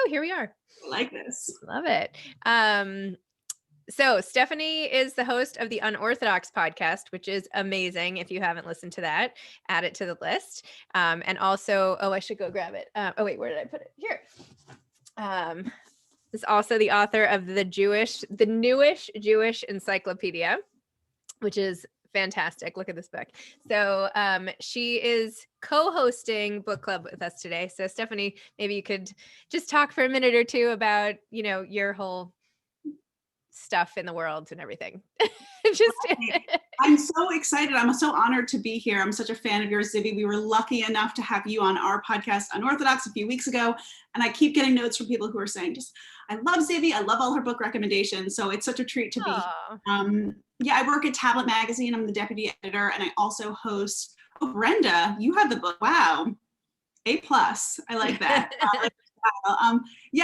here we are. I like this. Love it. So Stephanie is the host of the Unorthodox podcast, which is amazing. If you haven't listened to that, add it to the list. And also, I should go grab it. Wait, where did I put it? Here. Is also the author of the Newish Jewish Encyclopedia, which is fantastic. Look at this book. So she is co-hosting book club with us today. So Stephanie, maybe you could just talk for a minute or two about, your whole stuff in the world and everything. I'm so excited. I'm so honored to be here. I'm such a fan of yours, Zibby. We were lucky enough to have you on our podcast, Unorthodox, a few weeks ago. And I keep getting notes from people who are saying, I love Zibby. I love all her book recommendations. So it's such a treat to be here. I work at Tablet Magazine. I'm the deputy editor. And I also host, Brenda, you have the book. Wow. A+. I like that. And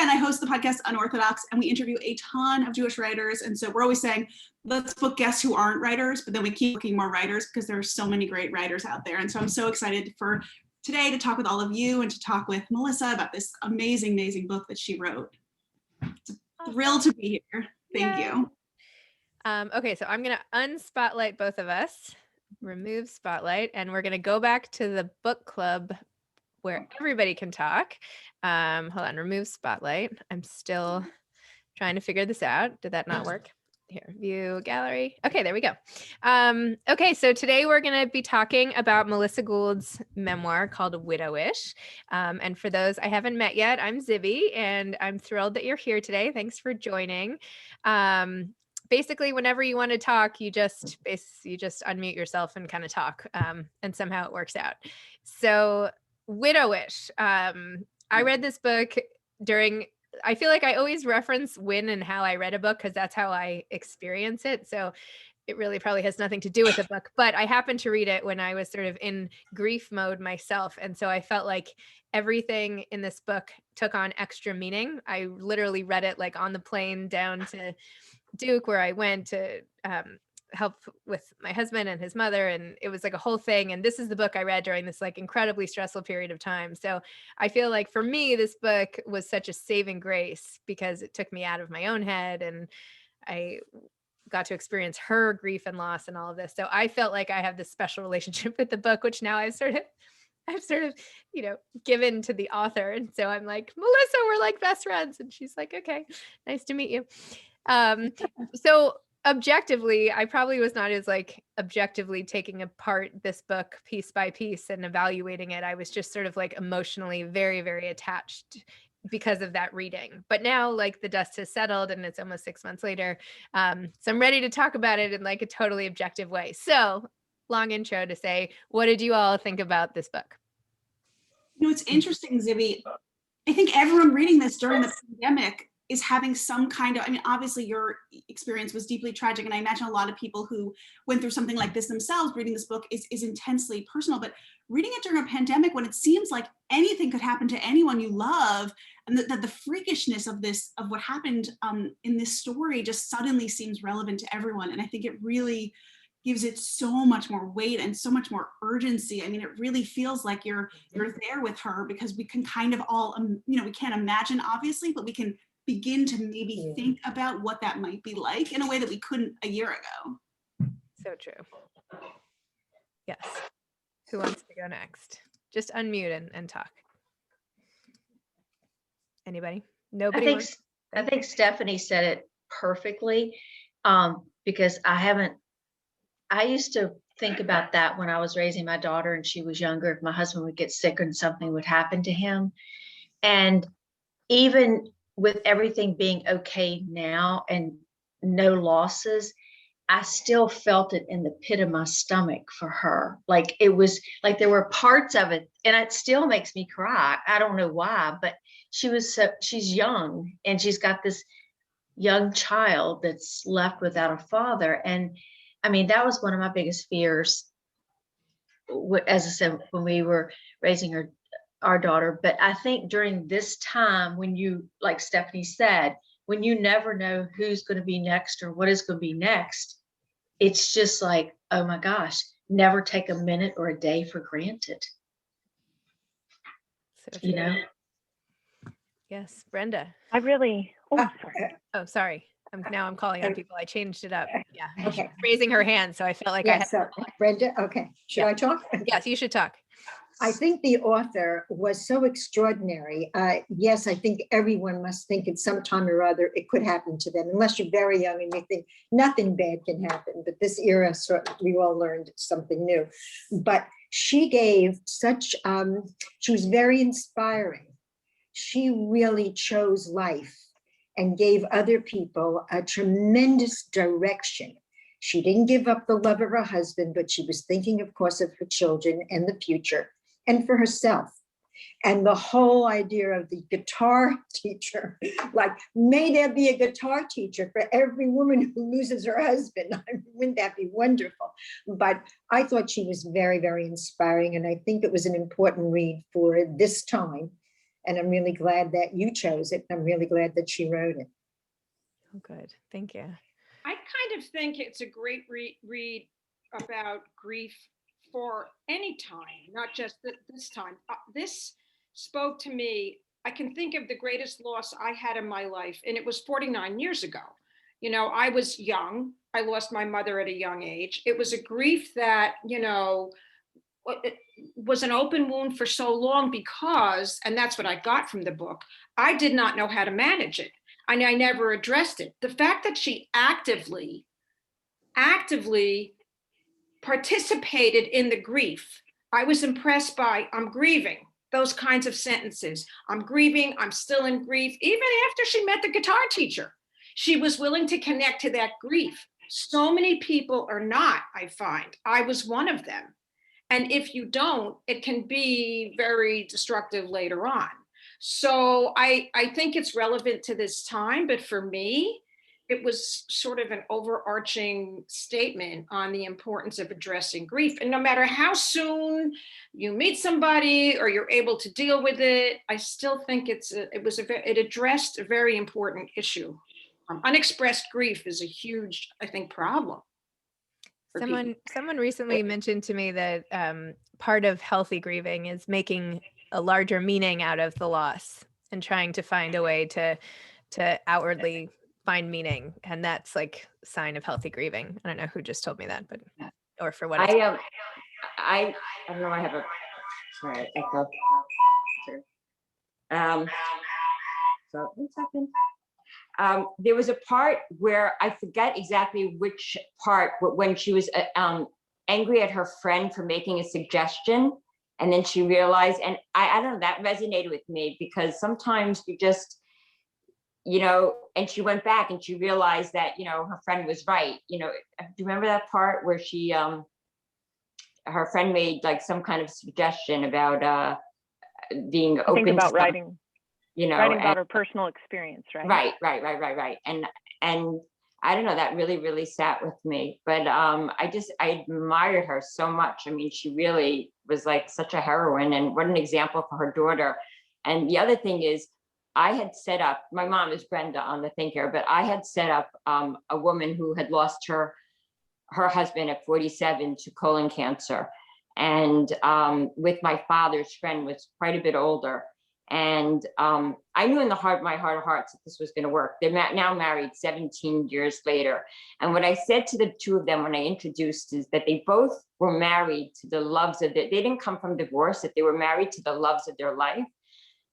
I host the podcast Unorthodox, and we interview a ton of Jewish writers. And so we're always saying, let's book guests who aren't writers, but then we keep booking more writers because there are so many great writers out there. And so I'm so excited for today to talk with all of you and to talk with Melissa about this amazing, amazing book that she wrote. It's a thrill to be here. Thank you. Okay, so I'm going to unspotlight both of us, remove spotlight, and we're going to go back to the book club where everybody can talk. Hold on, remove spotlight. I'm still trying to figure this out. Did that not work? Here, view gallery. Okay, there we go. Okay, so today we're going to be talking about Melissa Gould's memoir called Widowish. And for those I haven't met yet, I'm Zibby, and I'm thrilled that you're here today. Thanks for joining. Basically, whenever you want to talk, you just unmute yourself and kind of talk, and somehow it works out. So Widowish. I read this book I feel like I always reference when and how I read a book because that's how I experience it. So it really probably has nothing to do with the book, but I happened to read it when I was sort of in grief mode myself. And so I felt like everything in this book took on extra meaning. I literally read it like on the plane down to Duke, where I went to help with my husband and his mother, and it was like a whole thing. And this is the book I read during this like incredibly stressful period of time. So I feel like for me, this book was such a saving grace because it took me out of my own head, and I got to experience her grief and loss and all of this. So I felt like I have this special relationship with the book, which now I've sort of, given to the author. And so I'm like, Melissa, we're like best friends. And she's like, okay, nice to meet you. So objectively, I probably was not as like objectively taking apart this book piece by piece and evaluating it. I was just sort of like emotionally very, very attached because of that reading. But now like the dust has settled and it's almost 6 months later. So I'm ready to talk about it in like a totally objective way. So long intro to say, what did you all think about this book? It's interesting, Zibby. I think everyone reading this during the pandemic is having some kind of, obviously your experience was deeply tragic, and I imagine a lot of people who went through something like this themselves, reading this book is intensely personal, but reading it during a pandemic when it seems like anything could happen to anyone you love, and the freakishness of what happened in this story just suddenly seems relevant to everyone. And I think it really gives it so much more weight and so much more urgency. It really feels like you're there with her, because we can kind of all, we can't imagine obviously, but we can begin to maybe think about what that might be like in a way that we couldn't a year ago. So true. Yes. Who wants to go next? Just unmute and talk. Anybody? Nobody? I think Stephanie said it perfectly, because I used to think about that when I was raising my daughter and she was younger, if my husband would get sick and something would happen to him. And even with everything being okay now and no losses, I still felt it in the pit of my stomach for her. Like it was like there were parts of it, and it still makes me cry. I don't know why, but she's young and she's got this young child that's left without a father. And that was one of my biggest fears, as I said, when we were raising our daughter. But I think during this time, when you, like Stephanie said, when you never know who's going to be next or what is going to be next, it's just like, oh my gosh, never take a minute or a day for granted. So Yes, Brenda. Sorry. Oh, sorry. I'm calling on people. I changed it up. Yeah. She Okay. was raising her hand, so I felt like I had. Yes, Brenda, okay. Should I talk? Yes, you should talk. I think the author was so extraordinary. Yes, I think everyone must think at some time or other it could happen to them, unless you're very young and you think nothing bad can happen. But this era, we all learned something new. But she gave such, she was very inspiring. She really chose life and gave other people a tremendous direction. She didn't give up the love of her husband, but she was thinking, of course, of her children and the future and for herself. And the whole idea of the guitar teacher, like, may there be a guitar teacher for every woman who loses her husband? I mean, wouldn't that be wonderful? But I thought she was very, very inspiring. And I think it was an important read for this time. And I'm really glad that you chose it. I'm really glad that she wrote it. Oh, good. Thank you. I kind of think it's a great read about grief for any time, not just this time. This spoke to me. I can think of the greatest loss I had in my life, and it was 49 years ago. You know, I was young. I lost my mother at a young age. It was a grief that, you know, it was an open wound for so long because, and that's what I got from the book, I did not know how to manage it. And I never addressed it. The fact that she actively participated in the grief, I was impressed by. I'm grieving, those kinds of sentences. I'm grieving, I'm still in grief. Even after she met the guitar teacher, she was willing to connect to that grief. So many people are not, I find. I was one of them. And if you don't, it can be very destructive later on. So I think it's relevant to this time, but for me, it was sort of an overarching statement on the importance of addressing grief. And no matter how soon you meet somebody or you're able to deal with it, I still think it addressed a very important issue. Unexpressed grief is a huge, I think, problem. Someone recently mentioned to me that part of healthy grieving is making a larger meaning out of the loss and trying to find a way to outwardly find meaning, and that's like a sign of healthy grieving. I don't know who just told me that, but or for what I don't know. I have a sorry echo. So 1 second. There was a part where I forget exactly which part, but when she was angry at her friend for making a suggestion, and then she realized, and I don't know, that resonated with me because sometimes you just, you know, and she went back and she realized that, you know, her friend was right. You know, do you remember that part where she, her friend made like some kind of suggestion about being open? Think about writing. You know, writing about her personal experience, right? Right. And I don't know, that really sat with me. But I admired her so much. I mean, she really was like such a heroine, and what an example for her daughter. And the other thing is, I had set up, my mom is Brenda on the thing here, but I had set up a woman who had lost her husband at 47 to colon cancer. And with my father's friend, was quite a bit older. And I knew in my heart of hearts that this was going to work. They're now married 17 years later. And what I said to the two of them when I introduced is that they both were married to the loves of they didn't come from divorce, that they were married to the loves of their life.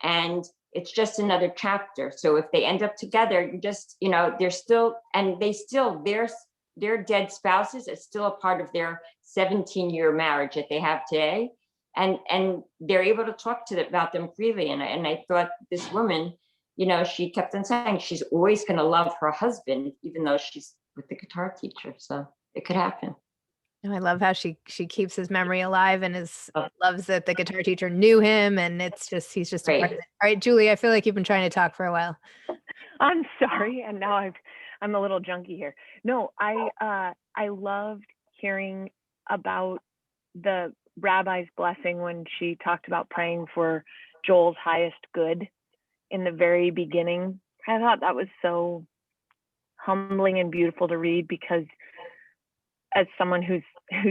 And it's just another chapter. So if they end up together, you just, you know, they're still, and they still, their dead spouses is still a part of their 17-year marriage that they have today. And they're able to talk about them freely. And I thought this woman, you know, she kept on saying she's always going to love her husband, even though she's with the guitar teacher. So it could happen. I love how she keeps his memory alive and loves that the guitar teacher knew him, and he's just a part of it. All right, Julie, I feel like you've been trying to talk for a while. I'm sorry, and now I'm a little junky here. No, I loved hearing about the Rabbi's blessing when she talked about praying for Joel's highest good in the very beginning. I thought that was so humbling and beautiful to read, because as someone who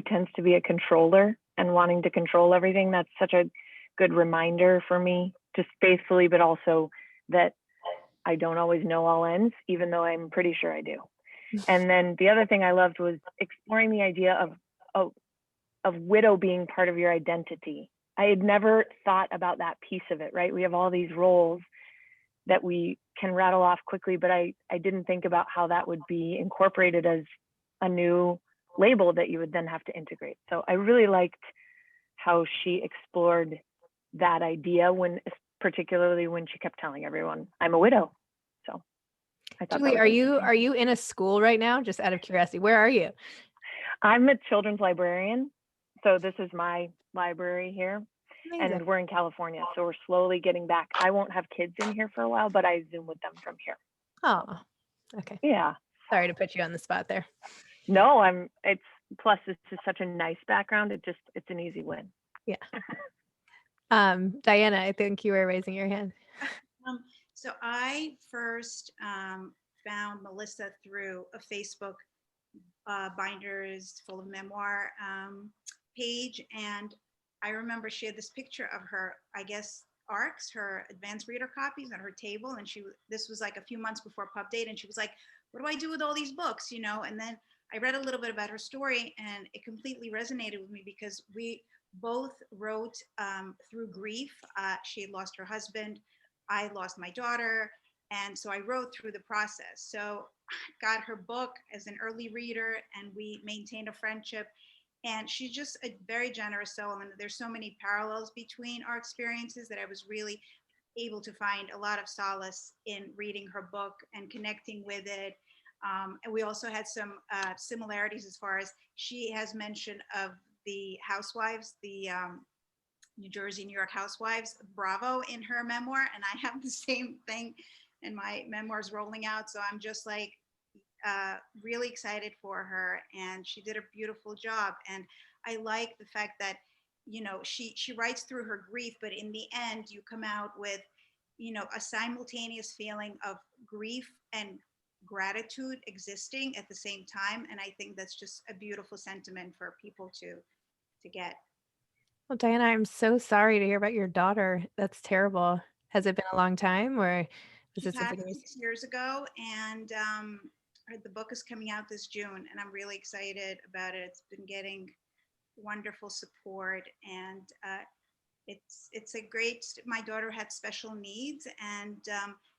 tends to be a controller and wanting to control everything, that's such a good reminder for me to faithfully, but also that I don't always know all ends, even though I'm pretty sure I do. And then the other thing I loved was exploring the idea of widow being part of your identity. I had never thought about that piece of it, right? We have all these roles that we can rattle off quickly, but I didn't think about how that would be incorporated as a new label that you would then have to integrate. So I really liked how she explored that idea, particularly when she kept telling everyone, I'm a widow. So I thought Julie, are you in a school right now? Just out of curiosity, where are you? I'm a children's librarian. So this is my library here. Amazing. And we're in California, so we're slowly getting back. I won't have kids in here for a while, but I Zoom with them from here. Oh, okay. Yeah. Sorry to put you on the spot there. No, plus this is such a nice background. It's an easy win. Yeah. Diana, I think you were raising your hand. So I first found Melissa through a Facebook binders full of memoir page, and I remember she had this picture of her, I guess, ARCs, her advanced reader copies on her table, and this was like a few months before pub date, and she was like, what do I do with all these books, you know? And then I read a little bit about her story, and it completely resonated with me because we both wrote through grief. She had lost her husband, I lost my daughter, and so I wrote through the process. So I got her book as an early reader, and we maintained a friendship. And she's just a very generous soul. And there's so many parallels between our experiences that I was really able to find a lot of solace in reading her book and connecting with it. And we also had some similarities as far as she has mention of the housewives, the New Jersey, New York housewives, Bravo in her memoir. And I have the same thing in my memoirs rolling out. So I'm just like, really excited for her, and she did a beautiful job. And I like the fact that, you know, she writes through her grief, but in the end you come out with, you know, a simultaneous feeling of grief and gratitude existing at the same time. And I think that's just a beautiful sentiment for people to get. Well, Diana, I'm so sorry to hear about your daughter. That's terrible. Has it been a long time, or was it something? 6 years ago, and the book is coming out this June, and I'm really excited about it. It's been getting wonderful support, and it's a great. My daughter had special needs, and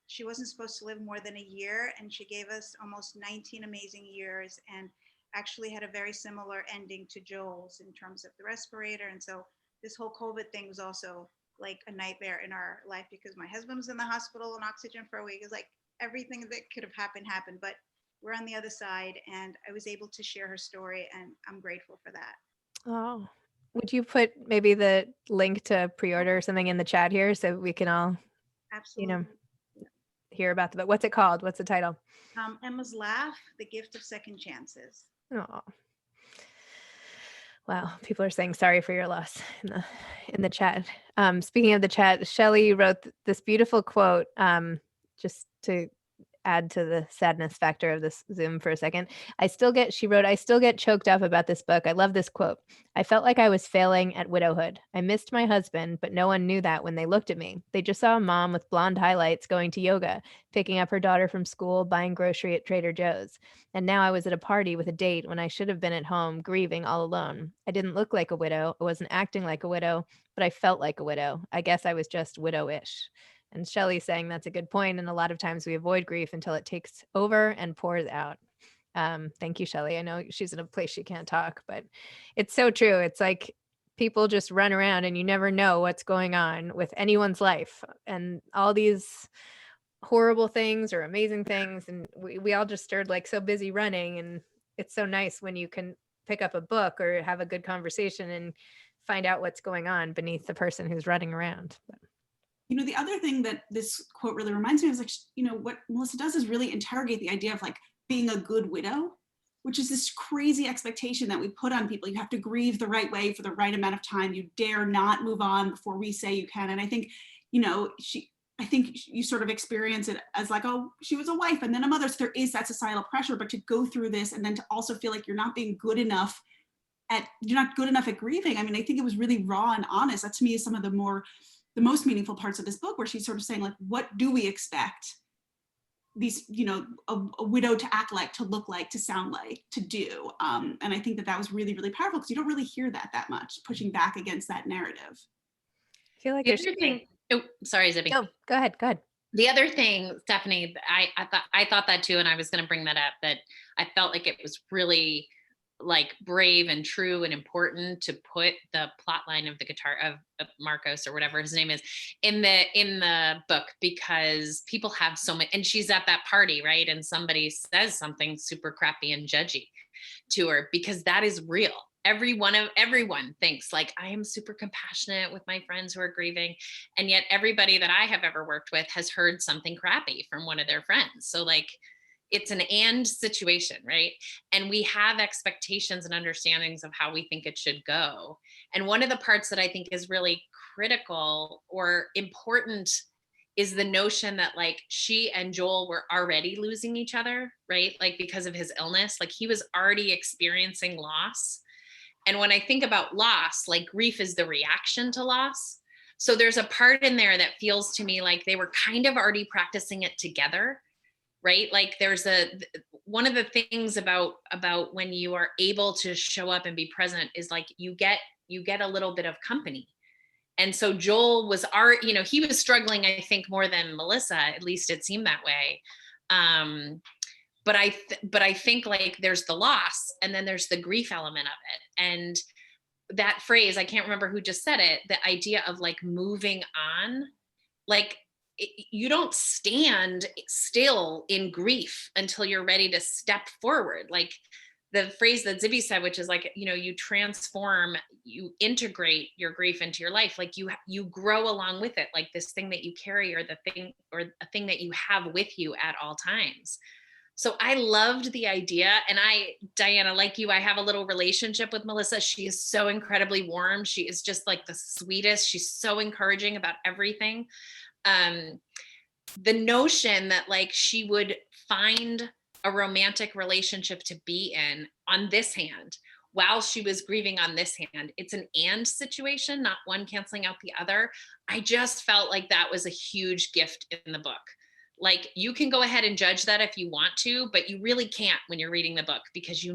she wasn't supposed to live more than a year, and she gave us almost 19 amazing years, and actually had a very similar ending to Joel's in terms of the respirator. And so this whole COVID thing was also like a nightmare in our life, because my husband was in the hospital on oxygen for a week. It's like everything that could have happened, but we're on the other side, and I was able to share her story, and I'm grateful for that. Oh, would you put maybe the link to pre-order or something in the chat here so we can all, Absolutely. you know, hear about the book? What's it called? What's the title? Emma's Laugh, The Gift of Second Chances. Oh, wow. People are saying sorry for your loss in the chat. Speaking of the chat, Shelley wrote this beautiful quote, just to add to the sadness factor of this Zoom for a second. She wrote, I still get choked up about this book. I love this quote. I felt like I was failing at widowhood. I missed my husband, but no one knew that when they looked at me. They just saw a mom with blonde highlights going to yoga, picking up her daughter from school, buying grocery at Trader Joe's. And now I was at a party with a date when I should have been at home grieving all alone. I didn't look like a widow. I wasn't acting like a widow, but I felt like a widow. I guess I was just widowish. And Shelley's saying that's a good point. And a lot of times we avoid grief until it takes over and pours out. Thank you, Shelley. I know she's in a place she can't talk, but it's so true. It's like people just run around and you never know what's going on with anyone's life, and all these horrible things or amazing things. And we all just are like so busy running. And it's so nice when you can pick up a book or have a good conversation and find out what's going on beneath the person who's running around. You know, the other thing that this quote really reminds me of is like, you know, what Melissa does is really interrogate the idea of like being a good widow, which is this crazy expectation that we put on people. You have to grieve the right way for the right amount of time. You dare not move on before we say you can. And I think, you know, I think you sort of experience it as like, oh, she was a wife and then a mother. So there is that societal pressure, but to go through this and then to also feel like you're not being good enough you're not good enough at grieving. I mean, I think it was really raw and honest. That to me is some of the the most meaningful parts of this book, where she's sort of saying, like, what do we expect these, you know, a widow to act like, to look like, to sound like, to do? And I think that was really, really powerful, because you don't really hear that much, pushing back against that narrative. I feel like The there's other thing, oh, sorry, Zibby. No, go ahead. The other thing, Stephanie, I thought that too, and I was going to bring that up, that I felt like it was really like brave and true and important to put the plot line of the guitar of Marcos, or whatever his name is, in the book, because people have so many, and she's at that party, right? And somebody says something super crappy and judgy to her, because that is real. Everyone thinks, like, I am super compassionate with my friends who are grieving. And yet everybody that I have ever worked with has heard something crappy from one of their friends. So, like, it's an and situation, right? And we have expectations and understandings of how we think it should go. And one of the parts that I think is really critical or important is the notion that, like, she and Joel were already losing each other, right? Like, because of his illness, like, he was already experiencing loss. And when I think about loss, like, grief is the reaction to loss. So there's a part in there that feels to me like they were kind of already practicing it together, right? Like, there's one of the things about when you are able to show up and be present is, like, you get a little bit of company. And so Joel was he was struggling, I think, more than Melissa, at least it seemed that way. But I think, like, there's the loss, and then there's the grief element of it. And that phrase, I can't remember who just said it, the idea of, like, moving on, like, you don't stand still in grief until you're ready to step forward. Like, the phrase that Zibby said, which is, like, you know, you transform, you integrate your grief into your life. Like, you grow along with it, like this thing that you carry, or a thing that you have with you at all times. So I loved the idea. And Diana, like you, I have a little relationship with Melissa. She is so incredibly warm. She is just, like, the sweetest. She's so encouraging about everything. The notion that, like, she would find a romantic relationship to be in on this hand while she was grieving on this hand, it's an and situation, not one canceling out the other. I just felt like that was a huge gift in the book. Like, you can go ahead and judge that if you want to, but you really can't when you're reading the book, because you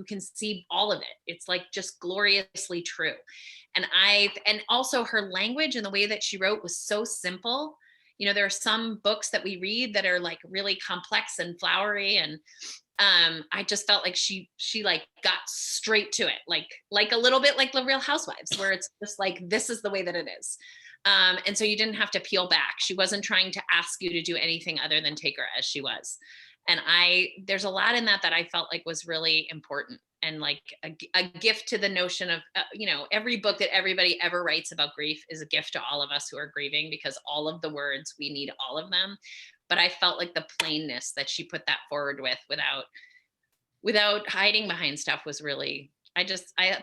can see all of it. It's, like, just gloriously true. And also her language and the way that she wrote was so simple. You know, there are some books that we read that are, like, really complex and flowery, and I just felt like she like got straight to it, like a little bit like The Real Housewives, where it's just like, this is the way that it is. And so you didn't have to peel back. She wasn't trying to ask you to do anything other than take her as she was. And there's a lot in that I felt like was really important, and, like, a gift to the notion of, every book that everybody ever writes about grief is a gift to all of us who are grieving, because all of the words, we need all of them. But I felt like the plainness that she put that forward with, without hiding behind stuff, was really, I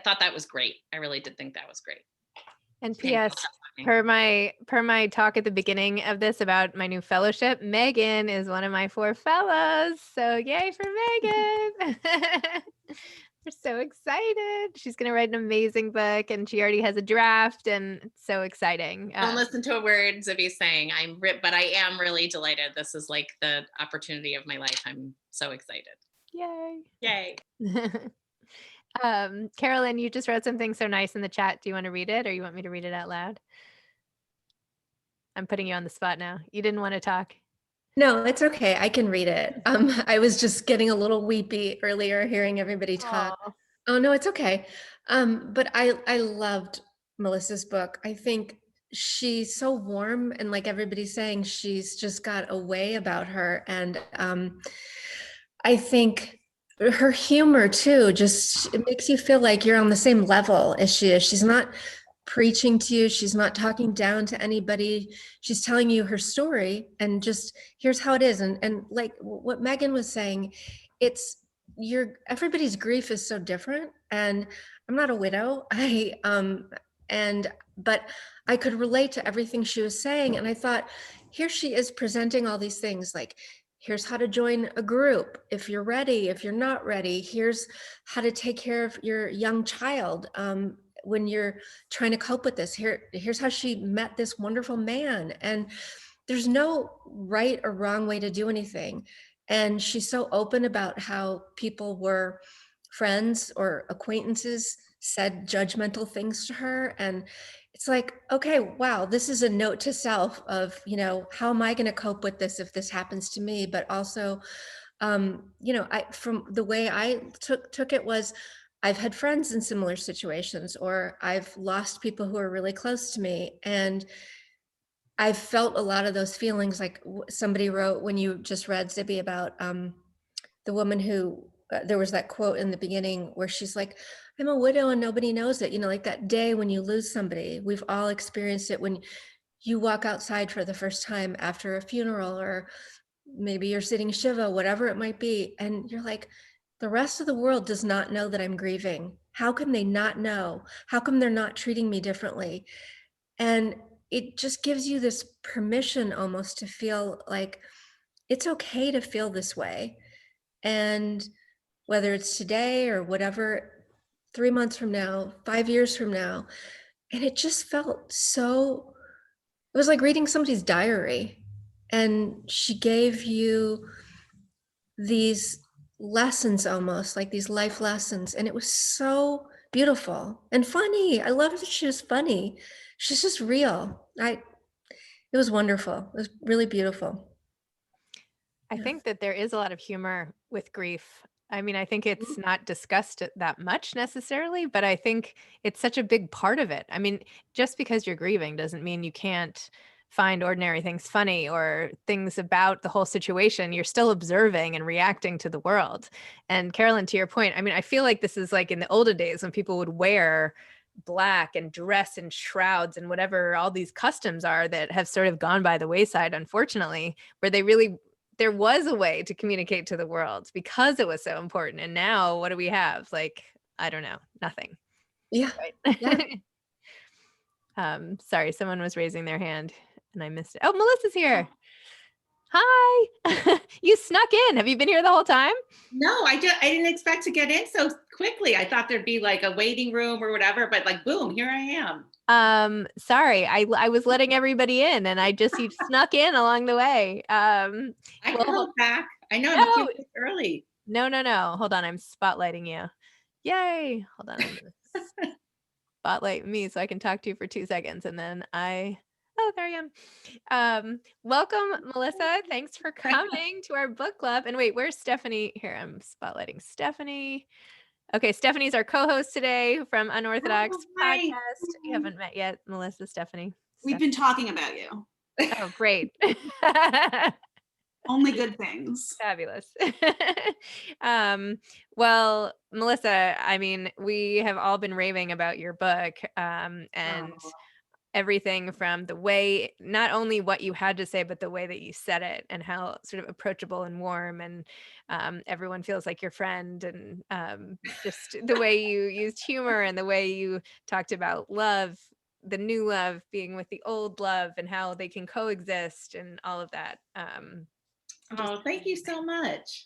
thought that was great. I really did think that was great. And P.S. per my talk at the beginning of this about my new fellowship, Megan is one of my 4 fellows. So yay for Megan. We're so excited. She's going to write an amazing book, and she already has a draft, and it's so exciting. Don't listen to a word Zibby's saying. But I am really delighted. This is, like, the opportunity of my life. I'm so excited. Yay. Carolyn, you just wrote something so nice in the chat. Do you want to read it, or you want me to read it out loud? I'm putting you on the spot now. You didn't want to talk. No, it's okay. I can read it. I was just getting a little weepy earlier hearing everybody talk. Aww. Oh, no, it's okay. But I loved Melissa's book. I think she's so warm, and, like everybody's saying, she's just got a way about her. And I think her humor too, just, it makes you feel like you're on the same level as she is. She's not preaching to you. She's not talking down to anybody. She's telling you her story, and just, here's how it is. And like what Megan was saying, everybody's grief is so different. And I'm not a widow. But I could relate to everything she was saying. And I thought, here she is presenting all these things, like, here's how to join a group if you're ready, if you're not ready. Here's how to take care of your young child. when you're trying to cope with this. Here's how she met this wonderful man. And there's no right or wrong way to do anything. And she's so open about how people were friends or acquaintances said judgmental things to her. And it's like, okay, wow, this is a note to self of, how am I going to cope with this if this happens to me? But also, from the way I took it was, I've had friends in similar situations, or I've lost people who are really close to me. And I've felt a lot of those feelings, like somebody wrote when you just read, Zibby, about the woman who, there was that quote in the beginning where she's like, I'm a widow and nobody knows it. Like that day when you lose somebody, we've all experienced it when you walk outside for the first time after a funeral, or maybe you're sitting Shiva, whatever it might be. And you're like, the rest of the world does not know that I'm grieving. How can they not know? How come they're not treating me differently? And it just gives you this permission almost to feel like it's okay to feel this way. And whether it's today or whatever, 3 months from now, 5 years from now. And it just felt so, it was like reading somebody's diary. And she gave you these lessons, almost like these life lessons. And it was so beautiful and funny. I love that she was funny. She's just real. It was wonderful. It was really beautiful. I think that there is a lot of humor with grief. I mean, I think it's not discussed that much necessarily, but I think it's such a big part of it. I mean, just because you're grieving doesn't mean you can't find ordinary things funny or things about the whole situation. You're still observing and reacting to the world. And Carolyn, to your point, I mean, I feel like this is like in the older days when people would wear black and dress in shrouds and whatever all these customs are that have sort of gone by the wayside, unfortunately, where there was a way to communicate to the world because it was so important. And now what do we have? Like, I don't know, nothing. Yeah. Right? Yeah. Sorry, someone was raising their hand and I missed it. Oh, Melissa's here. Hi. You snuck in. Have you been here the whole time? No, I didn't expect to get in so quickly. I thought there'd be like a waiting room or whatever, but like, boom, here I am. Sorry, I was letting everybody in and you snuck in along the way. I can hold back. I know I'm a few minutes early. No. Hold on, I'm spotlighting you. Yay. Hold on. I'm gonna spotlight me so I can talk to you for 2 seconds and then oh, there I am. Welcome, Melissa. Thanks for coming to our book club. And wait, where's Stephanie? Here, I'm spotlighting Stephanie. Okay, Stephanie's our co-host today from Unorthodox Podcast. You haven't met yet, Melissa, Stephanie. We've been talking about you. Oh, great. Only good things. Fabulous. Well, Melissa, I mean, we have all been raving about your book and everything from the way, not only what you had to say, but the way that you said it and how sort of approachable and warm and everyone feels like your friend, and just the way you used humor and the way you talked about love, the new love being with the old love and how they can coexist and all of that. Thank you so much.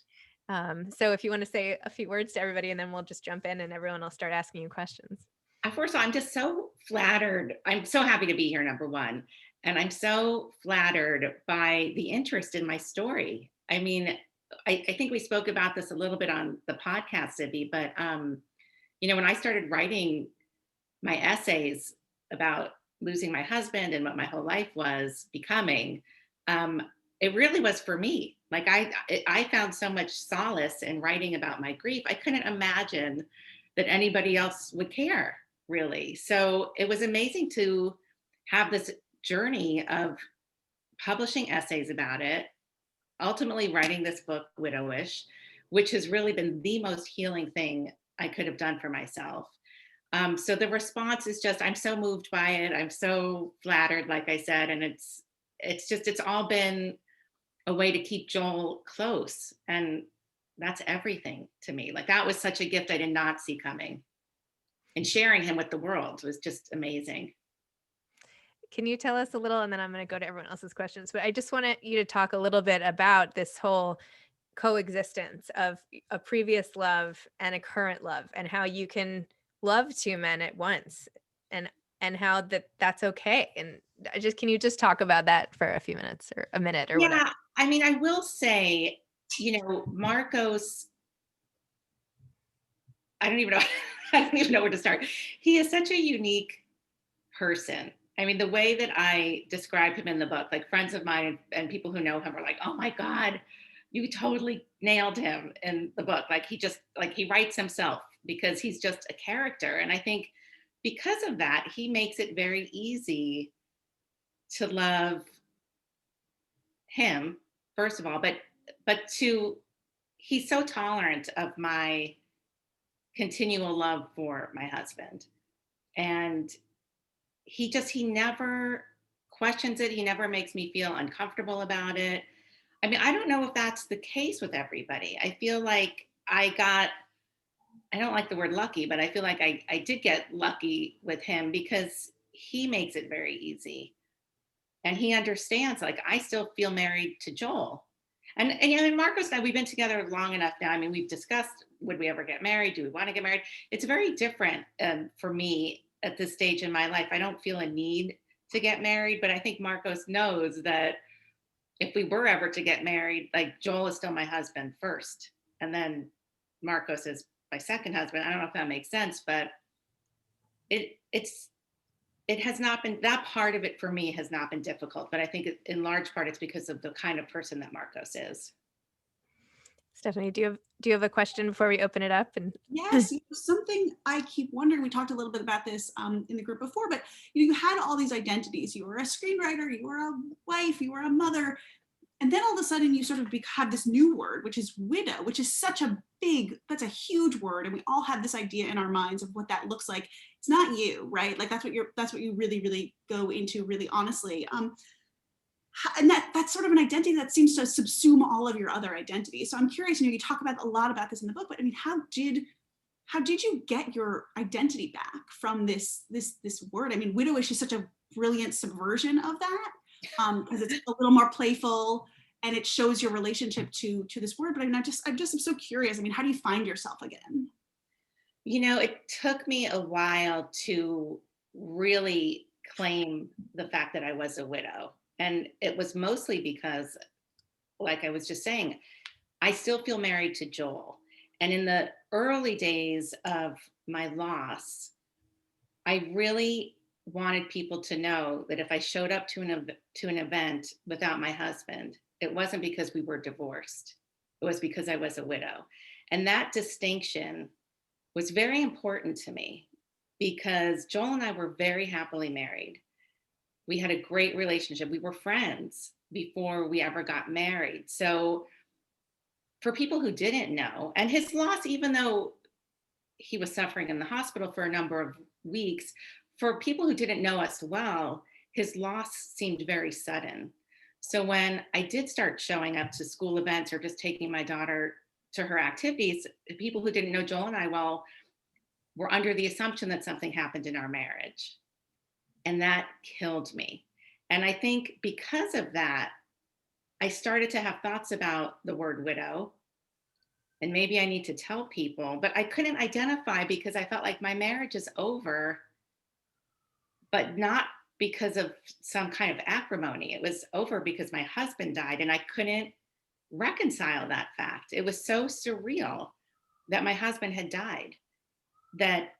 So if you want to say a few words to everybody and then we'll just jump in and everyone will start asking you questions. First of all, I'm just so flattered. I'm so happy to be here, number one. And I'm so flattered by the interest in my story. I mean, I think we spoke about this a little bit on the podcast, Zibby, but when I started writing my essays about losing my husband and what my whole life was becoming, it really was for me. Like I found so much solace in writing about my grief. I couldn't imagine that anybody else would care, really. So it was amazing to have this journey of publishing essays about it, ultimately writing this book, Widowish, which has really been the most healing thing I could have done for myself. So the response is just, I'm so moved by it. I'm so flattered, like I said, and it's all been a way to keep Joel close. And that's everything to me. Like that was such a gift I did not see coming. And sharing him with the world was just amazing. Can you tell us a little, and then I'm going to go to everyone else's questions, but I just wanted you to talk a little bit about this whole coexistence of a previous love and a current love and how you can love two men at once, and how that's okay. And can you just talk about that for a few minutes or a minute or whatever? Yeah, I mean, I will say, Marcos, I don't even know, I don't even know where to start. He is such a unique person. I mean, the way that I describe him in the book, like friends of mine and people who know him are like, oh my God, you totally nailed him in the book. Like he writes himself because he's just a character. And I think because of that, he makes it very easy to love him, first of all, but he's so tolerant of my continual love for my husband. And he never questions it. He never makes me feel uncomfortable about it. I mean, I don't know if that's the case with everybody. I feel like I don't like the word lucky, but I feel like I did get lucky with him because he makes it very easy. And he understands, like, I still feel married to Joel. And Marcos and I, we've been together long enough now. I mean, we've discussed, would we ever get married? Do we want to get married? It's very different for me at this stage in my life. I don't feel a need to get married, but I think Marcos knows that if we were ever to get married, like, Joel is still my husband first, and then Marcos is my second husband. I don't know if that makes sense, but it has not been, that part of it for me has not been difficult, but I think in large part it's because of the kind of person that Marcos is. Stephanie, do you have a question before we open it up? And yes, something I keep wondering, we talked a little bit about this in the group before, but you had all these identities. You were a screenwriter, you were a wife, you were a mother, and then all of a sudden you sort of have this new word, which is widow, which is that's a huge word, and we all have this idea in our minds of what that looks like. It's not you, right? Like that's what you really, really go into, really honestly. And that's sort of an identity that seems to subsume all of your other identities. So I'm curious, you talk about a lot about this in the book, but I mean, how did you get your identity back from this word? I mean, widowish is such a brilliant subversion of that, because it's a little more playful and it shows your relationship to this word. But I mean, I'm so curious. I mean, how do you find yourself again? It took me a while to really claim the fact that I was a widow. And it was mostly because, like I was just saying, I still feel married to Joel. And in the early days of my loss, I really wanted people to know that if I showed up to an event without my husband, it wasn't because we were divorced. It was because I was a widow. And that distinction was very important to me because Joel and I were very happily married. We had a great relationship. We were friends before we ever got married. So for people who didn't know, and his loss, even though he was suffering in the hospital for a number of weeks, for people who didn't know us well, his loss seemed very sudden. So when I did start showing up to school events or just taking my daughter to her activities, people who didn't know Joel and I well were under the assumption that something happened in our marriage. And that killed me. And I think because of that, I started to have thoughts about the word widow. And maybe I need to tell people, but I couldn't identify because I felt like my marriage is over, but not because of some kind of acrimony. It was over because my husband died and I couldn't reconcile that fact. It was so surreal that my husband had died that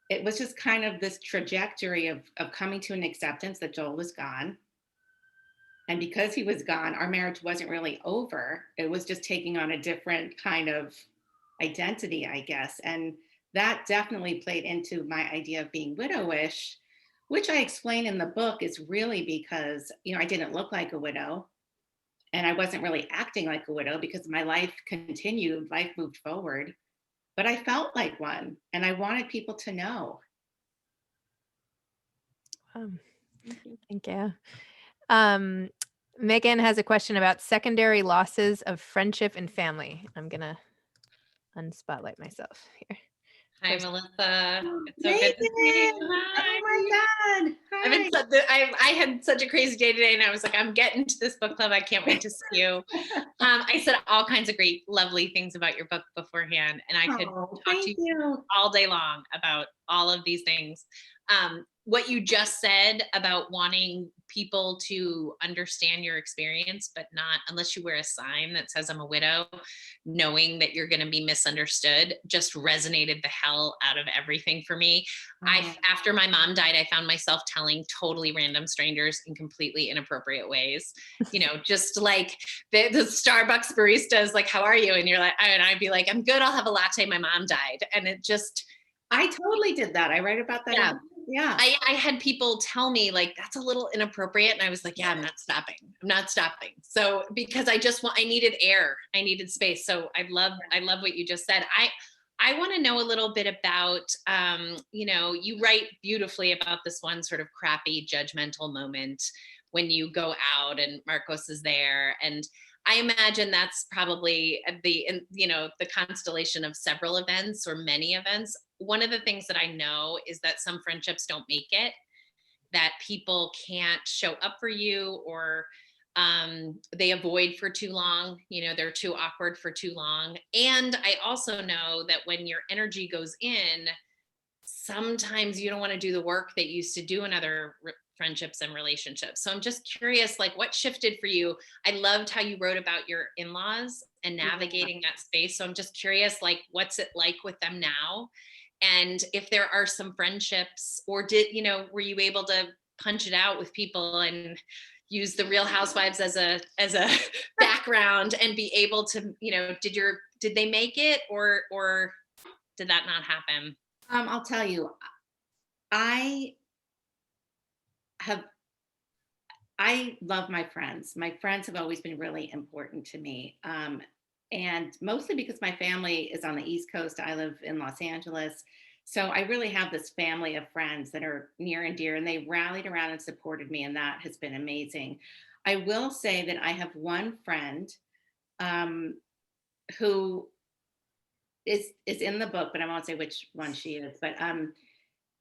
it was just kind of this trajectory of coming to an acceptance that Joel was gone. And because he was gone, our marriage wasn't really over. It was just taking on a different kind of identity, I guess. And that definitely played into my idea of being widowish, which I explain in the book is really because, I didn't look like a widow and I wasn't really acting like a widow because my life continued, life moved forward. But I felt like one, and I wanted people to know. Thank you. Megan has a question about secondary losses of friendship and family. I'm gonna unspotlight myself here. Hi, Melissa. Oh, It's so good to see you. Megan! Hi. Oh my God. Hi. I had such a crazy day today, and I was like, I'm getting to this book club. I can't wait to see you. I said all kinds of great, lovely things about your book beforehand, and I could Oh, talk thank to you you. all day long about all of these things. What you just said about wanting people to understand your experience, but not unless you wear a sign that says I'm a widow, knowing that you're going to be misunderstood, just resonated the hell out of everything for me. After my mom died, I found myself telling totally random strangers in completely inappropriate ways, just like the Starbucks barista is like, how are you? And you're like, and I'd be like, I'm good. I'll have a latte. My mom died. And it just, I totally did that. I write about that. Yeah. Yeah. I had people tell me like, that's a little inappropriate. And I was like, yeah, I'm not stopping. So, because I needed air, I needed space. So I love what you just said. I want to know a little bit about, you write beautifully about this one sort of crappy judgmental moment when you go out and Marcos is there. And I imagine that's probably the constellation of several events or many events. One of the things that I know is that some friendships don't make it, that people can't show up for you, or they avoid for too long, they're too awkward for too long. And I also know that when your energy goes in, sometimes you don't want to do the work that you used to do in other friendships and relationships. So I'm just curious, like, what shifted for you? I loved how you wrote about your in-laws and navigating that space. So I'm just curious, like, what's it like with them now? And if there are some friendships, or were you able to punch it out with people and use the Real Housewives as a background and be able to, did they make it, or did that not happen? I'll tell you, I love my friends. My friends have always been really important to me. And mostly because my family is on the East Coast. I live in Los Angeles. So I really have this family of friends that are near and dear, and they rallied around and supported me, and that has been amazing. I will say that I have one friend who is in the book, but I won't say which one she is, but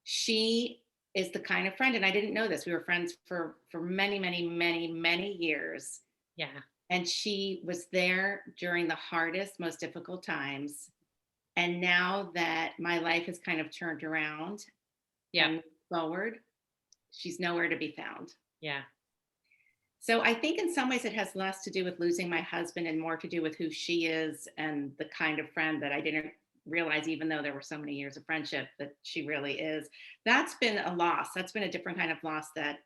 she is the kind of friend, and I didn't know this. We were friends for many, many, many, many years. Yeah. And she was there during the hardest, most difficult times. And now that my life has kind of turned around and moved forward, she's nowhere to be found. Yeah. So I think in some ways it has less to do with losing my husband and more to do with who she is and the kind of friend that I didn't realize, even though there were so many years of friendship, that she really is. That's been a loss. That's been a different kind of loss that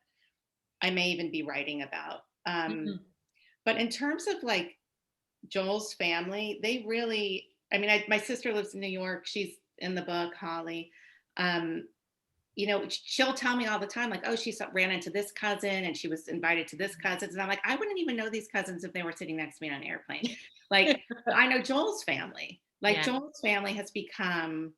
I may even be writing about. But in terms of like Joel's family, they really, my sister lives in New York. She's in the book, Holly. She'll tell me all the time, like, oh, she ran into this cousin and she was invited to this cousin. And I'm like, I wouldn't even know these cousins if they were sitting next to me on an airplane. Like, but I know Joel's family. Like, Joel's family has become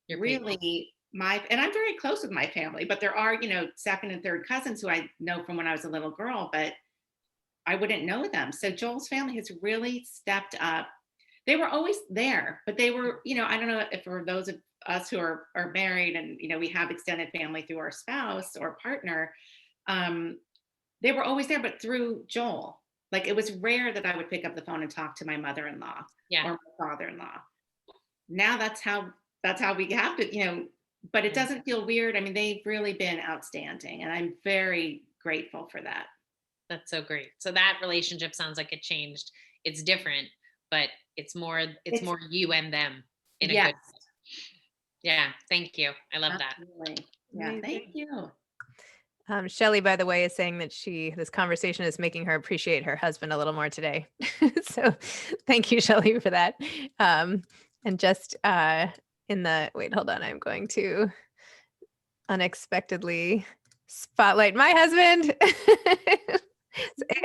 really and I'm very close with my family, but there are, second and third cousins who I know from when I was a little girl, but I wouldn't know them. So Joel's family has really stepped up. They were always there, but they were, I don't know if for those of us who are married and, we have extended family through our spouse or partner, they were always there, but through Joel. Like, it was rare that I would pick up the phone and talk to my mother-in-law or my father-in-law. Now that's how we have to, but it doesn't feel weird. They've really been outstanding, and I'm very grateful for that. That's so great. So that relationship sounds like it changed. It's different, but it's more you and them in a good way. Yeah. Thank you. I love Absolutely. That. Yeah. Thank you. Shelley, by the way, is saying that this conversation is making her appreciate her husband a little more today. So thank you, Shelley, for that. And just wait, hold on. I'm going to unexpectedly spotlight my husband. This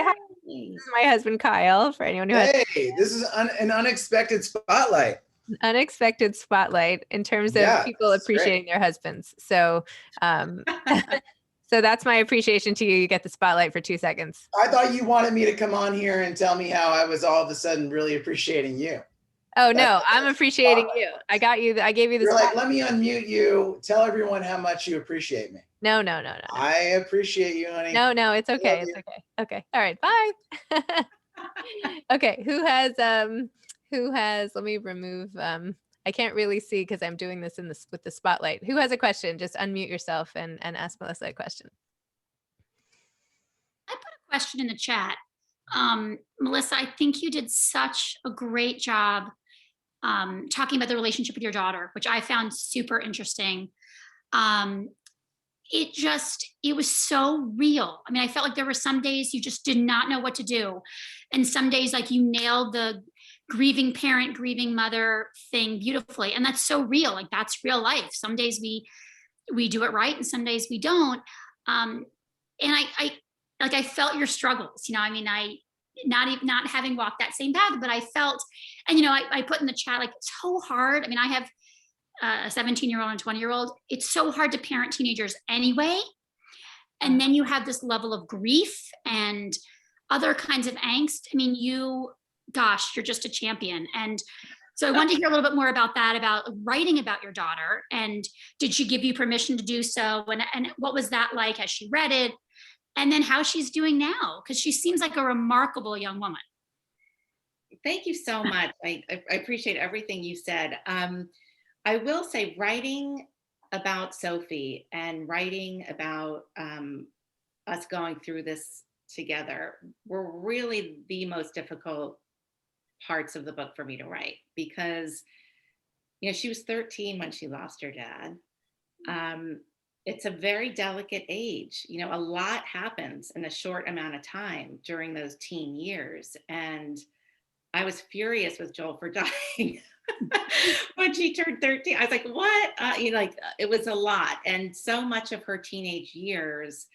is my husband, Kyle, for anyone who this is an unexpected spotlight. Unexpected spotlight in terms of people appreciating their husbands. So, so that's my appreciation to you. You get the spotlight for 2 seconds. I thought you wanted me to come on here and tell me how I was all of a sudden really appreciating you. Oh no, I'm appreciating you. I got you. I gave you the You're like, spot. let me unmute you. Tell everyone how much you appreciate me. No. I appreciate you, honey. No, it's okay. It's you. okay. Okay. All right. Bye. Okay. Who has, let me remove, I can't really see because I'm doing this with the spotlight. Who has a question? Just unmute yourself and ask Melissa a question. I put a question in the chat. Melissa, I think you did such a great job talking about the relationship with your daughter, which I found super interesting. It was so real. I mean, I felt like there were some days you just did not know what to do. And some days like you nailed the grieving parent, grieving mother thing beautifully. And that's so real. Like that's real life. Some days we do it right and some days we don't. And I felt your struggles, you know, I mean, not having walked that same path, but I felt, and, you know, I put in the chat, like, it's so hard. I mean, I have a 17-year-old and 20-year-old. It's so hard to parent teenagers anyway. And then you have this level of grief and other kinds of angst. I mean, you're just a champion. And so I wanted to hear a little bit more about that, about writing about your daughter. And did she give you permission to do so? And what was that like as she read it? And then how she's doing now, because she seems like a remarkable young woman. Thank you so much. I appreciate everything you said. I will say writing about Sophie and writing about us going through this together were really the most difficult parts of the book for me to write, because, you know, she was 13 when she lost her dad. It's a very delicate age. You know, a lot happens in a short amount of time during those teen years. And I was furious with Joel for dying when she turned 13. I was like, what? You know, like, it was a lot. And so much of her teenage years,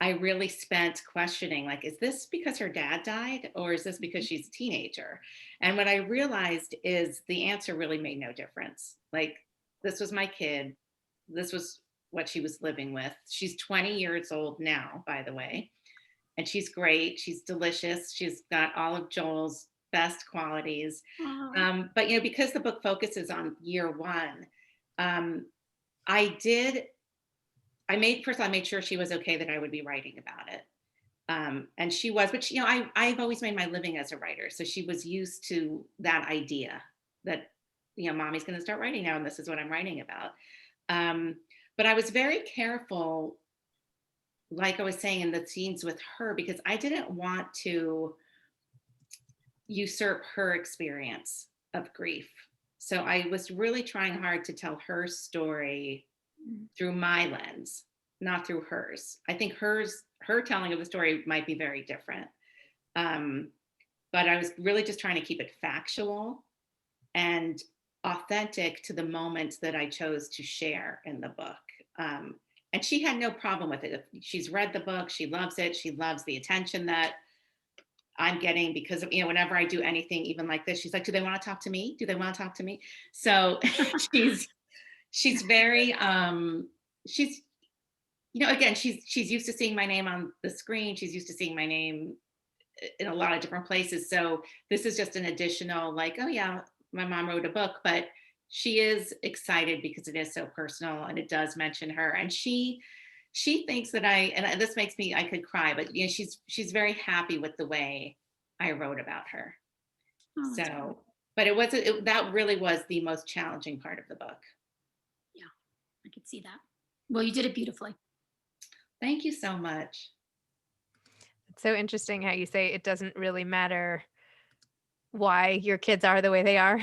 I really spent questioning, like, is this because her dad died, or is this because she's a teenager? And what I realized is the answer really made no difference. Like, this was my kid. This was what she was living with. She's 20 years old now, by the way, and she's great. She's delicious. She's got all of Joel's best qualities. But, you know, because the book focuses on year one, I made sure she was okay that I would be writing about it. And she was, but, you know, I've always made my living as a writer. So she was used to that idea that, you know, mommy's going to start writing now, and this is what I'm writing about. But I was very careful, like I was saying, in the scenes with her, because I didn't want to usurp her experience of grief. So I was really trying hard to tell her story through my lens, not through hers. I think her telling of the story might be very different. But I was really just trying to keep it factual and authentic to the moments that I chose to share in the book. And she had no problem with it. She's read the book, she loves it. She loves the attention that I'm getting because of, you know, whenever I do anything even like this, she's like, do they want to talk to me? Do they want to talk to me? So she's very, she's, you know, again, she's used to seeing my name on the screen. She's used to seeing my name in a lot of different places. So this is just an additional, like, oh yeah, my mom wrote a book, but she is excited because it is so personal and it does mention her. And she thinks that and this makes me, I could cry, but, you know, she's very happy with the way I wrote about her. Oh, so, but that really was the most challenging part of the book. Yeah, I could see that. Well, you did it beautifully. Thank you so much. It's so interesting how you say it doesn't really matter why your kids are the way they are.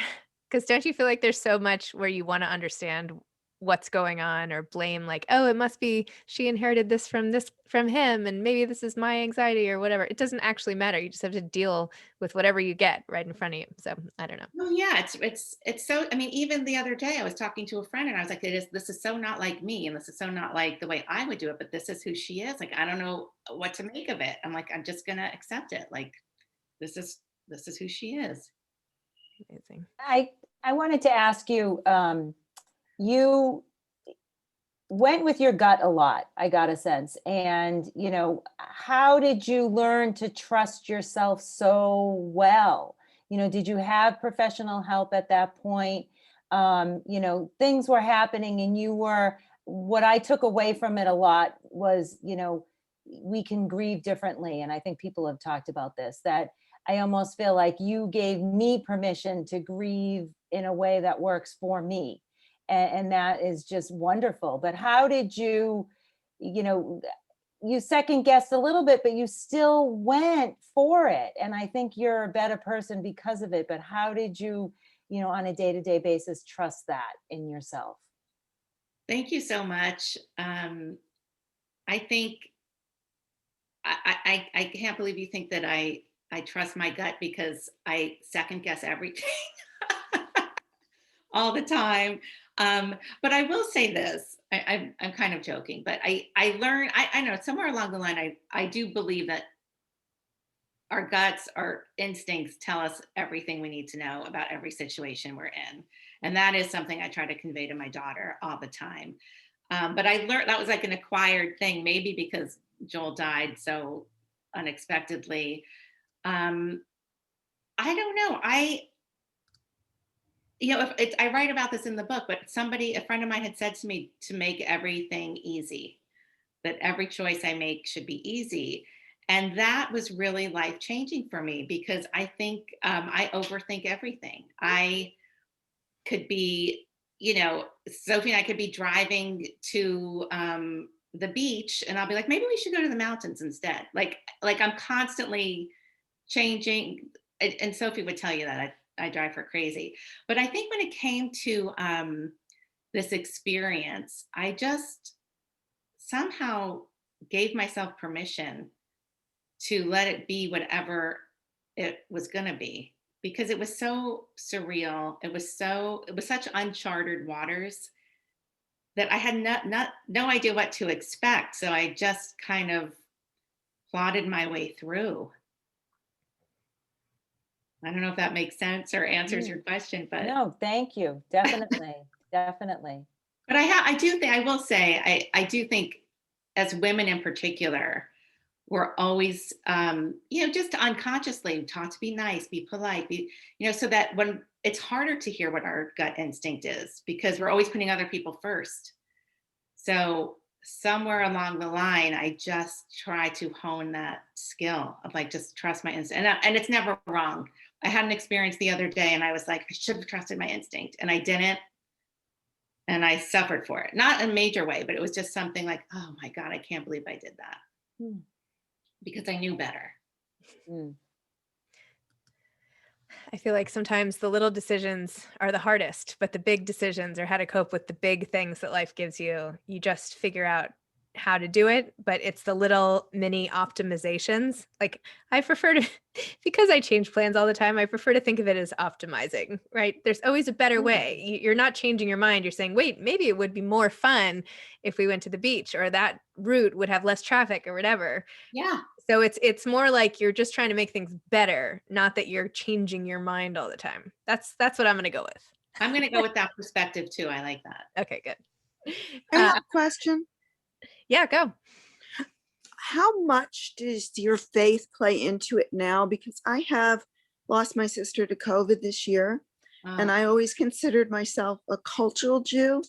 Because don't you feel like there's so much where you want to understand what's going on, or blame, like, oh, it must be she inherited this from him, and maybe this is my anxiety or whatever. It doesn't actually matter. You just have to deal with whatever you get right in front of you. So I don't know. Well, yeah, it's so, I mean, even the other day I was talking to a friend and I was like, this is so not like me, and this is so not like the way I would do it, but this is who she is. Like, I don't know what to make of it. I'm like, I'm just gonna accept it. Like, this is who she is. Amazing. I wanted to ask you, you went with your gut a lot, I got a sense. And, you know, how did you learn to trust yourself so well? did you have professional help at that point? Things were happening and what I took away from it a lot was, we can grieve differently. And I think people have talked about this, that I almost feel like you gave me permission to grieve in a way that works for me. And that is just wonderful. But how did you second guessed a little bit, but you still went for it. And I think you're a better person because of it. But how did you, on a day-to-day basis, trust that in yourself? Thank you so much. I think I can't believe you think that I trust my gut, because I second guess everything all the time. But I will say this, I'm kind of joking, but I learned, I know somewhere along the line, I do believe that our guts, our instincts tell us everything we need to know about every situation we're in. And that is something I try to convey to my daughter all the time. But I learned that was like an acquired thing, maybe because Joel died so unexpectedly. I don't know. I write about this in the book, but a friend of mine had said to me to make everything easy, that every choice I make should be easy. And that was really life-changing for me, because I think I overthink everything. I could be, Sophie and I could be driving to the beach, and I'll be like, maybe we should go to the mountains instead. Like I'm constantly changing. And Sophie would tell you that I drive her crazy. But I think when it came to this experience, I just somehow gave myself permission to let it be whatever it was going to be, because it was so surreal. It was such uncharted waters that I had no idea what to expect. So I just kind of plodded my way through. I don't know if that makes sense or answers your question, but no, thank you. Definitely. Definitely. But I do think, I will say, I do think as women in particular, we're always, just unconsciously taught to be nice, be polite, so that when it's harder to hear what our gut instinct is, because we're always putting other people first. So somewhere along the line, I just try to hone that skill of just trust my instinct. And it's never wrong. I had an experience the other day and I was like, I should have trusted my instinct, and I didn't. And I suffered for it. Not in a major way, but it was just something like, oh my God, I can't believe I did that. Because I knew better. I feel like sometimes the little decisions are the hardest, but the big decisions, or how to cope with the big things that life gives you, you just figure out how to do it. But it's the little mini optimizations. Like I prefer to, because I change plans all the time, I prefer to think of it as optimizing, right? There's always a better way. You're not changing your mind. You're saying, wait, maybe it would be more fun if we went to the beach, or that route would have less traffic or whatever. Yeah. So it's more like you're just trying to make things better, not that you're changing your mind all the time. That's what I'm going to go with. I'm going to go with that perspective too. I like that. Okay, good. I have a question. Yeah, go. How much does your faith play into it now? Because I have lost my sister to COVID this year, and I always considered myself a cultural Jew.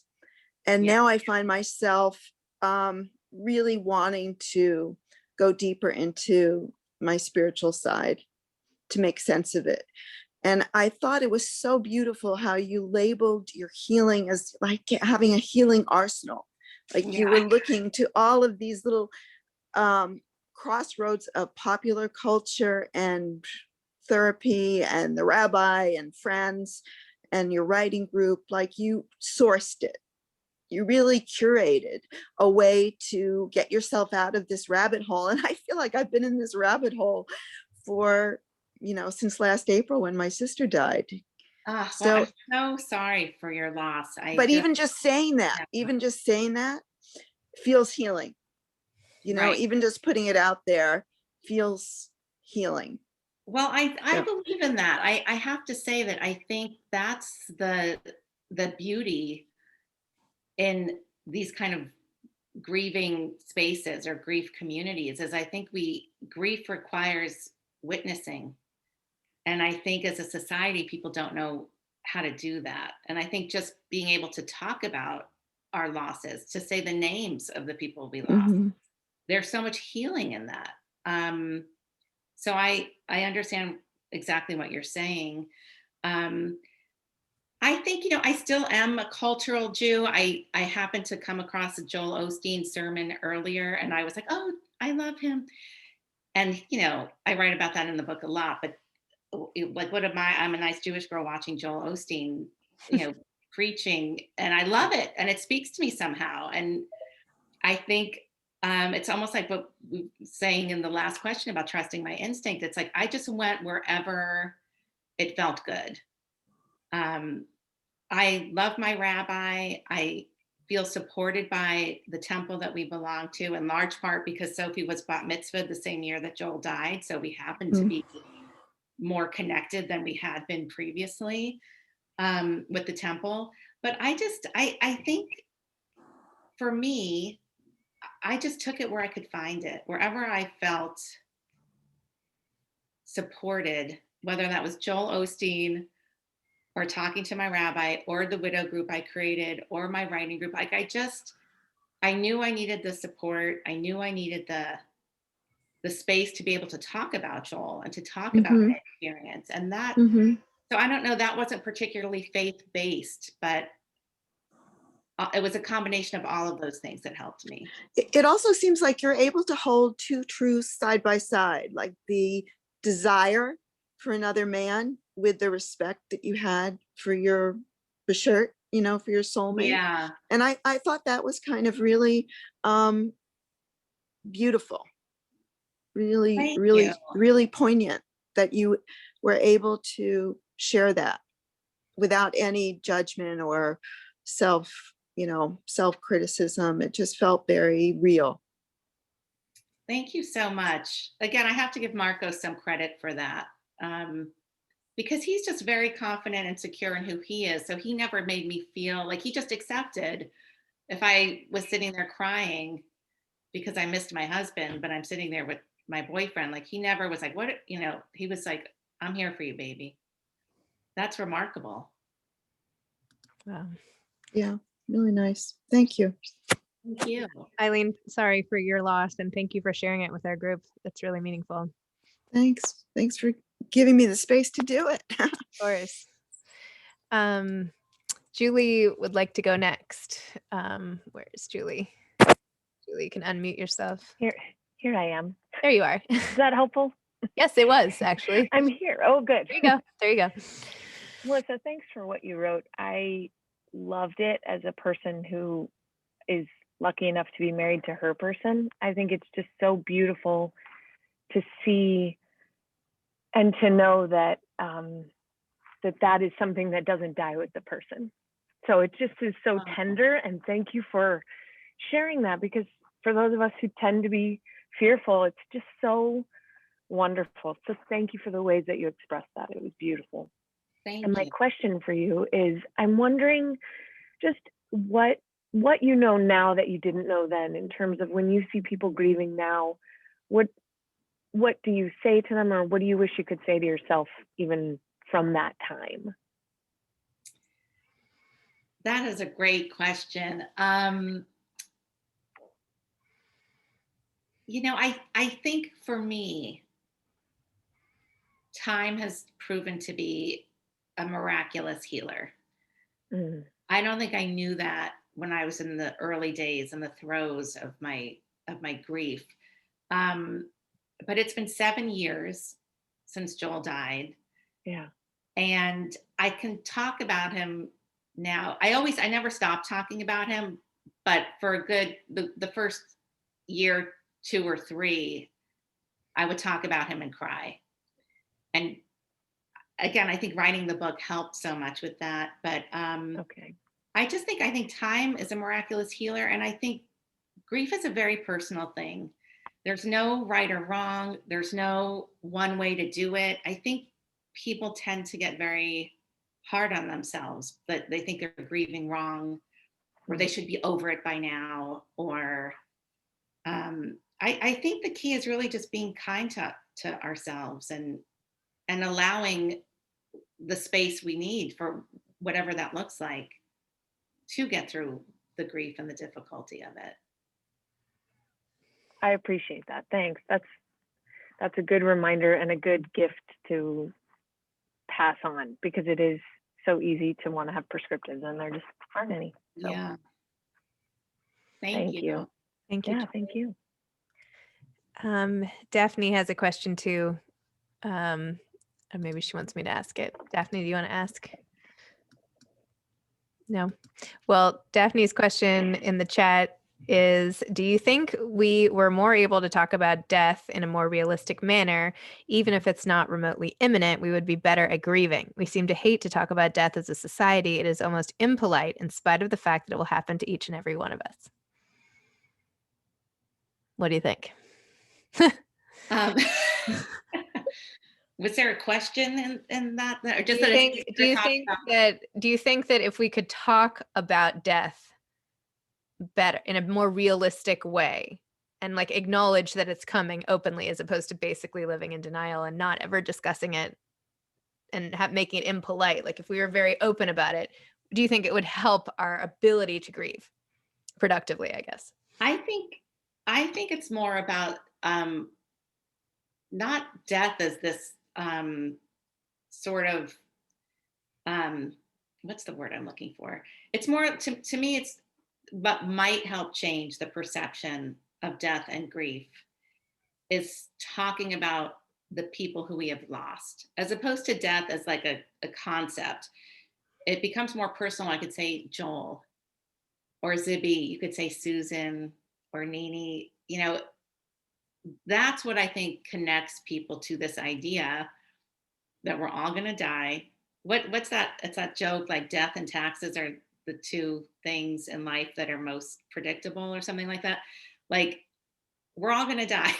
And now I find myself really wanting to go deeper into my spiritual side to make sense of it. And I thought it was so beautiful how you labeled your healing as like having a healing arsenal. Like you were looking to all of these little crossroads of popular culture and therapy and the rabbi and friends and your writing group, like you sourced it. You really curated a way to get yourself out of this rabbit hole. And I feel like I've been in this rabbit hole for, since last April when my sister died. So I'm so sorry for your loss. Even just saying that feels healing. Even just putting it out there feels healing. Well, I believe in that. I have to say that I think that's the beauty in these kind of grieving spaces or grief communities, is I think grief requires witnessing. And I think as a society, people don't know how to do that. And I think just being able to talk about our losses, to say the names of the people we lost, there's so much healing in that. So I understand exactly what you're saying. I think, I still am a cultural Jew. I happened to come across a Joel Osteen sermon earlier, and I was like, oh, I love him. And, I write about that in the book a lot, but like, I'm a nice Jewish girl watching Joel Osteen, preaching, and I love it. And it speaks to me somehow. And I think it's almost like what we were saying in the last question about trusting my instinct. It's like, I just went wherever it felt good. I love my rabbi. I feel supported by the temple that we belong to, in large part because Sophie was bat mitzvah the same year that Joel died. So we happen to be more connected than we had been previously with the temple. But I think for me, I just took it where I could find it, wherever I felt supported, whether that was Joel Osteen or talking to my rabbi or the widow group I created or my writing group. Like I knew I needed the support. I knew I needed the space to be able to talk about Joel and to talk about my experience. And that, so I don't know, that wasn't particularly faith-based, but it was a combination of all of those things that helped me. It also seems like you're able to hold two truths side by side, like the desire for another man with the respect that you had for your bashert, for your soulmate. Yeah. And I thought that was kind of really beautiful, really poignant that you were able to share that without any judgment or self-criticism. It just felt very real. Thank you so much. Again, I have to give Marco some credit for that. Because he's just very confident and secure in who he is. So he never made me feel like, he just accepted if I was sitting there crying because I missed my husband, but I'm sitting there with my boyfriend. Like, he never was like, he was like, I'm here for you, baby. That's remarkable. Wow. Yeah, really nice. Thank you. Thank you. Eileen, sorry for your loss, and thank you for sharing it with our group. That's really meaningful. Thanks for giving me the space to do it. Of course. Julie would like to go next. Where's Julie? Julie, you can unmute yourself. Here I am. There you are. Is that helpful? Yes, it was actually. I'm here. Oh, good. There you go. Melissa, thanks for what you wrote. I loved it as a person who is lucky enough to be married to her person. I think it's just so beautiful to see and to know that that is something that doesn't die with the person. So it just is so tender, and thank you for sharing that, because for those of us who tend to be fearful, it's just so wonderful. So thank you for the ways that you expressed that. It was beautiful. Thank and my you. question for you is, I'm wondering just what you know now that you didn't know then, in terms of when you see people grieving now, what do you say to them, or what do you wish you could say to yourself even from that time? That is a great question. I think for me, time has proven to be a miraculous healer. I don't think I knew that when I was in the early days, in the throes of my grief. But it's been 7 years since Joel died. Yeah. And I can talk about him now. I never stopped talking about him, but for the first year, 2 or 3, I would talk about him and cry. And again, I think writing the book helped so much with that. But okay. I think time is a miraculous healer. And I think grief is a very personal thing. There's no right or wrong. There's no one way to do it. I think people tend to get very hard on themselves, but they think they're grieving wrong, or they should be over it by now. Or I think the key is really just being kind to ourselves and and allowing the space we need for whatever that looks like to get through the grief and the difficulty of it. I appreciate that. Thanks. That's a good reminder and a good gift to pass on, because it is so easy to want to have prescriptives and there just aren't any. So, Yeah. Thank you. Thank you. Yeah, thank you. Daphne has a question too. And maybe she wants me to ask it. Daphne, do you want to ask? No. Well, Daphne's question in the chat is, do you think we were more able to talk about death in a more realistic manner, even if it's not remotely imminent, we would be better at grieving? We seem to hate to talk about death as a society. It is almost impolite in spite of the fact that it will happen to each and every one of us. What do you think? Was there a question in that, or just Do that? you think that if we could talk about death better in a more realistic way and like acknowledge that it's coming openly, as opposed to basically living in denial and not ever discussing it and making it impolite, like if we were very open about it, do you think it would help our ability to grieve productively, I guess? I think it's more about not death as this sort of what's the word I'm looking for? It's more to me, it's what might help change the perception of death and grief is talking about the people who we have lost, as opposed to death as like a concept. It becomes more personal. I could say Joel or Zibby, you could say Susan or Nini, you know, that's what I think connects people to this idea that we're all going to die. What's that? It's that joke, like death and taxes are the two things in life that are most predictable or something like that. Like we're all going to die.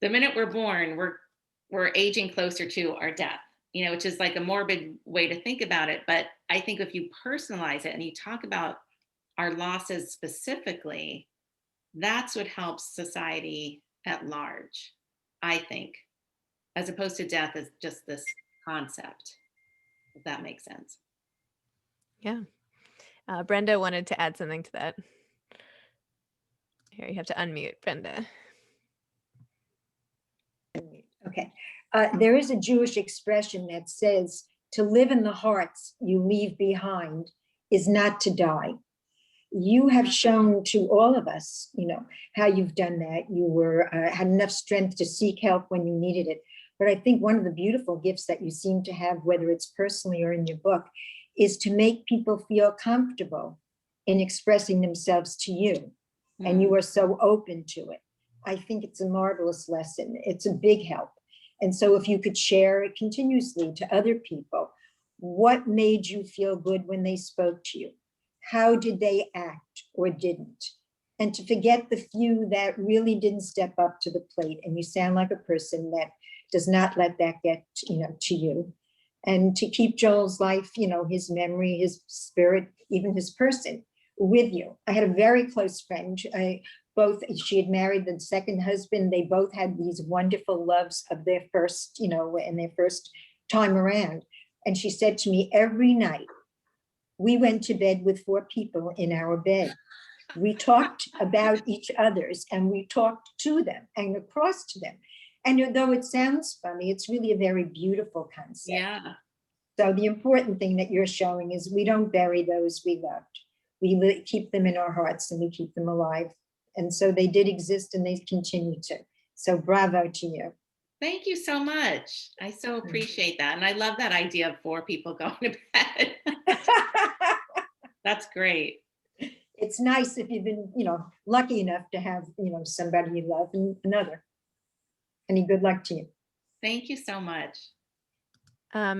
The minute we're born, we're aging closer to our death, you know, which is like a morbid way to think about it. But I think if you personalize it and you talk about our losses specifically, that's what helps society at large, I think, as opposed to death as just this concept, if that makes sense. Yeah. Brenda wanted to add something to that. Here, you have to unmute, Brenda. Okay. There is a Jewish expression that says, to live in the hearts you leave behind is not to die. You have shown to all of us, you know, how you've done that. You were had enough strength to seek help when you needed it. But I think one of the beautiful gifts that you seem to have, whether it's personally or in your book, is to make people feel comfortable in expressing themselves to you. And you are so open to it. I think it's a marvelous lesson. It's a big help. And so if you could share it continuously to other people, what made you feel good when they spoke to you? How did they act or didn't? And to forget the few that really didn't step up to the plate. And you sound like a person that does not let that get, you know, to you. And to keep Joel's life, you know, his memory, his spirit, even his person with you. I had a very close friend. She had married the second husband. They both had these wonderful loves of their first, you know, in their first time around. And she said to me, every night, we went to bed with 4 people in our bed. We talked about each other's and we talked to them and across to them. And though it sounds funny, it's really a very beautiful concept. Yeah. So the important thing that you're showing is we don't bury those we loved. We keep them in our hearts and we keep them alive. And so they did exist and they continue to. So bravo to you. Thank you so much. I so appreciate that. And I love that idea of 4 people going to bed. That's great. It's nice if you've been, you know, lucky enough to have, you know, somebody you love and another. Any good luck to you. Thank you so much.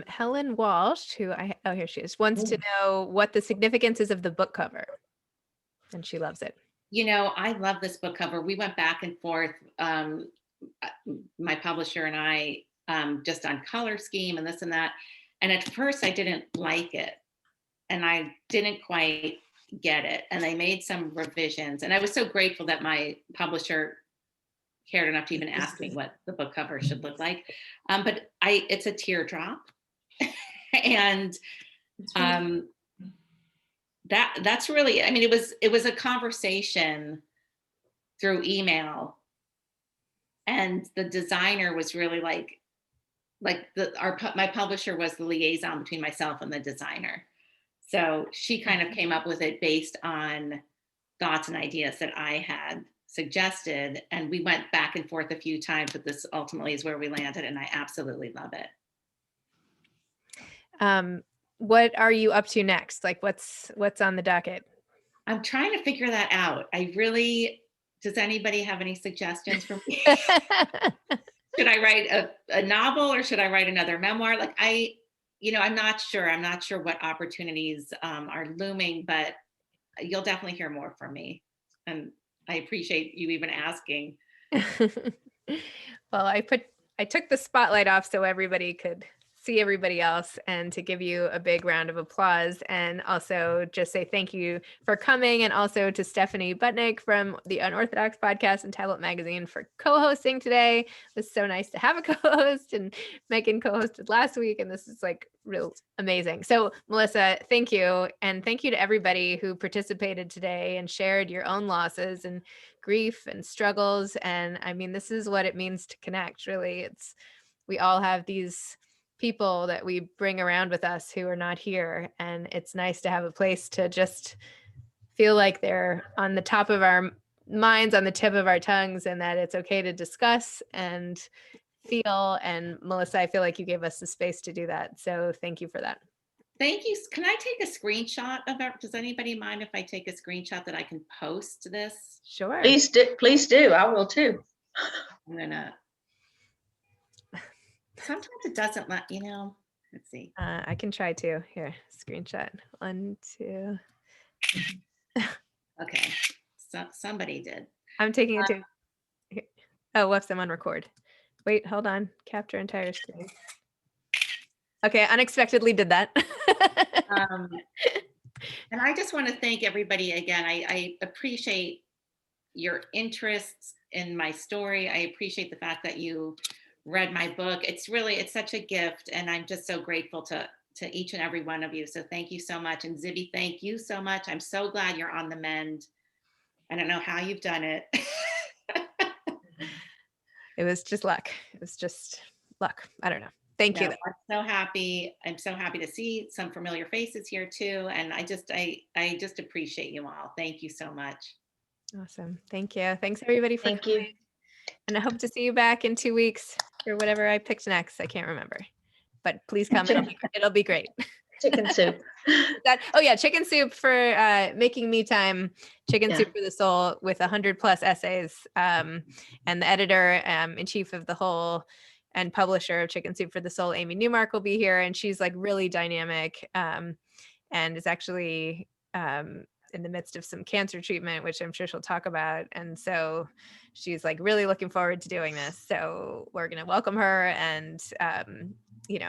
Helen Walsh, here she is, wants to know what the significance is of the book cover. And she loves it. You know, I love this book cover. We went back and forth, my publisher and I, just on color scheme and this and that. And at first I didn't like it and I didn't quite get it. And they made some revisions. And I was so grateful that my publisher cared enough to even ask me what the book cover should look like. But it's a teardrop. And that's really, I mean, it was a conversation through email, and the designer was really like my publisher was the liaison between myself and the designer. So she kind of came up with it based on thoughts and ideas that I had suggested, and we went back and forth a few times, but this ultimately is where we landed, and I absolutely love it. What are you up to next? Like what's on the docket? I'm trying to figure that out. Does anybody have any suggestions for me? Should I write a novel, or should I write another memoir? Like I'm not sure. I'm not sure what opportunities are looming, but you'll definitely hear more from me. And I appreciate you even asking. Well, I took the spotlight off so everybody could see everybody else, and to give you a big round of applause, and also just say thank you for coming, and also to Stephanie Butnick from the Unorthodox podcast and Tablet Magazine for co-hosting today. It was so nice to have a co-host, and Megan co-hosted last week, and this is like real amazing. So Melissa, thank you. And thank you to everybody who participated today and shared your own losses and grief and struggles. And I mean, this is what it means to connect, really. We all have these people that we bring around with us who are not here, and it's nice to have a place to just feel like they're on the top of our minds, on the tip of our tongues, and that it's okay to discuss and feel. And Melissa, I feel like you gave us the space to do that, so thank you for that. Thank you. Can I take a screenshot of it? Does anybody mind if I take a screenshot that I can post this? Sure. Please do. I will too. I'm gonna. Sometimes it doesn't let let's see. I can try to. Here, screenshot. 1, 2. Okay, so somebody did. I'm taking it too. Here. Oh, whoops, I'm on record. Wait, hold on. Capture entire screen. Okay, unexpectedly did that. And I just want to thank everybody again. I appreciate your interest in my story. I appreciate the fact that you read my book. It's such a gift, and I'm just so grateful to each and every one of you. So thank you so much. And Zibby, thank you so much. I'm so glad you're on the mend. I don't know how you've done it. It was just luck. It was just luck. I don't know. Thank you. I'm so happy. I'm so happy to see some familiar faces here too. And I just appreciate you all. Thank you so much. Awesome. Thank you. Thanks everybody for coming. And I hope to see you back in 2 weeks or whatever I picked next. I can't remember, but please come. It'll be great. Chicken soup. Chicken soup for making me time. Chicken soup for the soul with 100+ essays. And the editor in chief of the whole and publisher of Chicken Soup for the Soul, Amy Newmark, will be here, and she's like really dynamic and is actually in the midst of some cancer treatment, which I'm sure she'll talk about. And so she's like really looking forward to doing this. So we're going to welcome her, and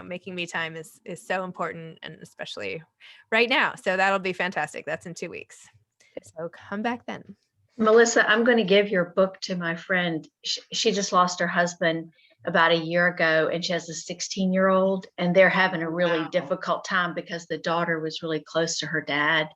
making me time is so important, and especially right now. So that'll be fantastic. That's in 2 weeks. So come back then. Melissa, I'm going to give your book to my friend. She just lost her husband about a year ago, and she has a 16-year-old, and they're having a really difficult time because the daughter was really close to her dad.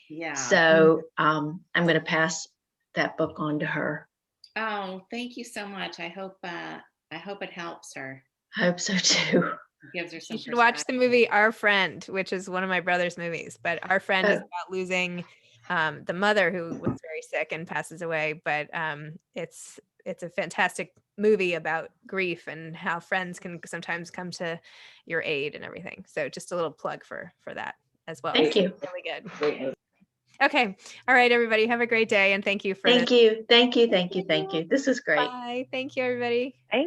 Yeah. So I'm going to pass that book on to her. Oh, thank you so much. I hope it helps her. I hope so too. Gives her some. You should watch the movie Our Friend, which is one of my brother's movies. But Our Friend is about losing the mother who was very sick and passes away. But it's a fantastic movie about grief and how friends can sometimes come to your aid and everything. So just a little plug for that as well. Thank you. Really good. Okay. All right, everybody. Have a great day, and thank you for Thank you. This is great. Bye. Thank you, everybody. Thank